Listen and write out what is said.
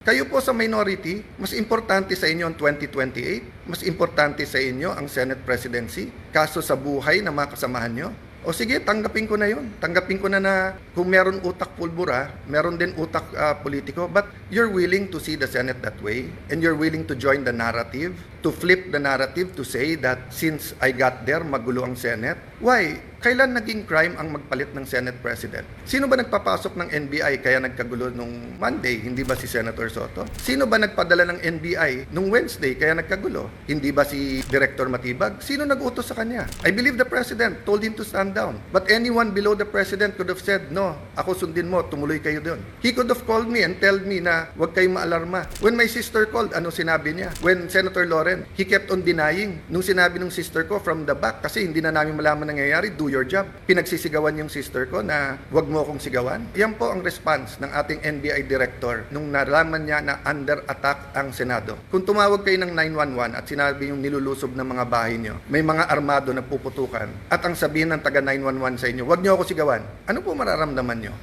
Kayo po sa minority, mas importante sa inyo ang 2028, mas importante sa inyo ang Senate presidency, kaso sa buhay ng mga kasamahan nyo. O sige, tanggapin ko na yun. Tanggapin ko na kung meron utak pulbura, meron din utak politiko, but you're willing to see the Senate that way, and you're willing to join the narrative, to flip the narrative to say that since I got there, magulo ang Senate. Why? Kailan naging crime ang magpalit ng Senate President? Sino ba nagpapasok ng NBI kaya nagkagulo nung Monday? Hindi ba si Senator Soto? Sino ba nagpadala ng NBI nung Wednesday kaya nagkagulo? Hindi ba si Director Matibag? Sino nag-utos sa kanya? I believe the President told him to stand down. But anyone below the President could have said, no, ako sundin mo, tumuloy kayo doon. He could have called me and told me na huwag kayong maalarma. When my sister called, ano sinabi niya? When Senator Loren, he kept on denying. Nung sinabi ng sister ko from the back, kasi hindi na namin malaman nangyayari, do your job. Pinagsisigawan yung sister ko na huwag mo akong sigawan. Yan po ang response ng ating NBI director nung nalaman niya na under attack ang Senado. Kung tumawag kayo ng 911 at sinabi yung nilulusob ng mga bahay nyo, may mga armado na puputukan, at ang sabihin ng taga 911 sa inyo, huwag nyo ako sigawan, ano po mararamdaman nyo?